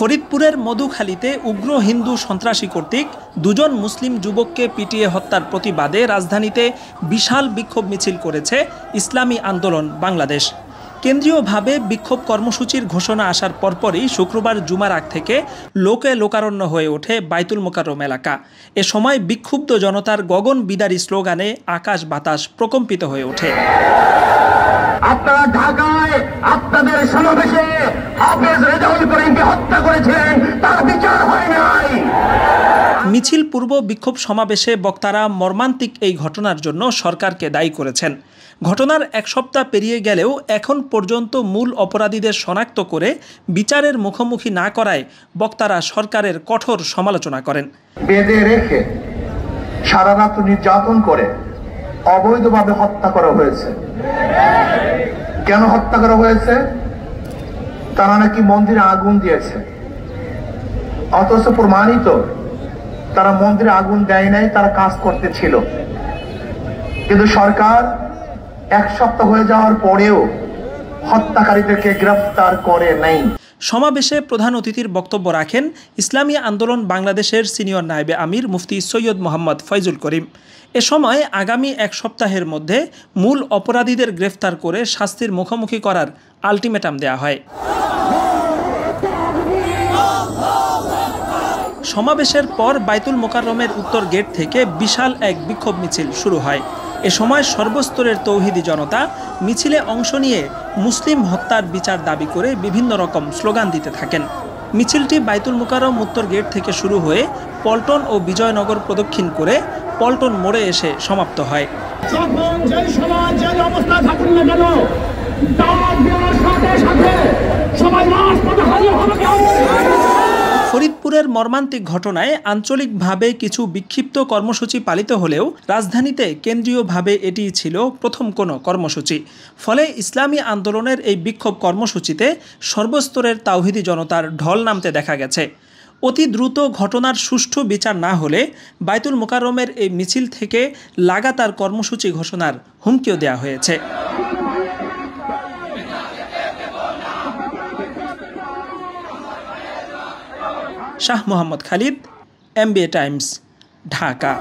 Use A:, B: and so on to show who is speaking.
A: ফরিদপুরের মধুখালীতে উগ্র হিন্দু সন্ত্রাসী কর্তৃক দুজন মুসলিম যুবককে পিটিয়ে হত্যার প্রতিবাদে রাজধানীতে বিশাল বিক্ষোভ মিছিল করেছে ইসলামী আন্দোলন বাংলাদেশ। কেন্দ্রীয়ভাবে বিক্ষোভ কর্মসূচির ঘোষণা আসার পরপরই শুক্রবার জুমার আগ থেকে লোকে লোকারণ্য হয়ে ওঠে বাইতুল মোকাররম এলাকা। এ সময় বিক্ষুব্ধ জনতার গগন বিদারী স্লোগানে আকাশ বাতাস প্রকম্পিত হয়ে ওঠে।
B: আপনারা ঢাকায় আপনাদের সমাবেশে হাফেজ রেজাউল করিমকে হত্যা করেছিলেন, তার বিচার হয় নাই।
A: মিছিল পূর্ব বিক্ষোভ সমাবেশে বক্তারা মর্মান্তিক এই ঘটনার জন্য সরকারকে দায়ী করেছেন। ঘটনার এক সপ্তাহ পেরিয়ে গেলেও এখন পর্যন্ত মূল অপরাধীদের শনাক্ত করে বিচারের মুখোমুখি না করায় বক্তারা সরকারের কঠোর সমালোচনা করেন।
B: বেঁধে রেখে সারা রাত নির্যাতন করে অবৈধভাবে হত্যা করা হয়েছে। কেন হত্যা করা হয়েছে? তারা নাকি মন্দিরে আগুন দিয়েছে, অথচ প্রমাণিত তারা মন্দিরে আগুন দেয় নাই, তারা কাজ করতেছিল। কিন্তু সরকার এক সপ্তাহ হয়ে যাওয়ার পরেও হত্যাকারীদেরকে গ্রেফতার করে নাই।
A: সমাবেশে প্রধান অতিথির বক্তব্য রাখেন ইসলামী আন্দোলন বাংলাদেশের সিনিয়র নায়েবে আমির মুফতি সৈয়দ মোহাম্মদ ফয়জুল করিম। এ সময় আগামী এক সপ্তাহের মধ্যে মূল অপরাধীদের গ্রেফতার করে শাস্তির মুখোমুখি করার আলটিমেটাম দেয়া হয়। সমাবেশের পর বাইতুল মোকাররমের উত্তর গেট থেকে বিশাল এক বিক্ষোভ মিছিল শুরু হয়। এ সময় সর্বস্তরের তৌহিদি জনতা মিছিলে অংশ নিয়ে মুসলিম হত্যার বিচার দাবি করে বিভিন্ন রকম স্লোগান দিতে থাকেন। মিছিলটি বাইতুল মোকাররম উত্তর গেট থেকে শুরু হয়ে পল্টন ও বিজয়নগর প্রদক্ষিণ করে পল্টন মোড়ে এসে সমাপ্ত হয়। ফরিদপুরের মর্মান্তিক ঘটনায় আঞ্চলিকভাবে কিছু বিক্ষিপ্ত কর্মসূচি পালিত হলেও রাজধানীতে কেন্দ্রীয়ভাবে এটি ছিল প্রথম কোনো কর্মসূচি। ফলে ইসলামী আন্দোলনের এই বিক্ষোভ কর্মসূচিতে সর্বস্তরের তাওহিদি জনতার ঢল নামতে দেখা গেছে। অতি দ্রুত ঘটনার সুষ্ঠু বিচার না হলে বাইতুল মোকাররমের এই মিছিল থেকে লাগাতার কর্মসূচি ঘোষণার হুমকিও দেওয়া হয়েছে। Shah Mohammad Khalid, MBA Times, Dhaka.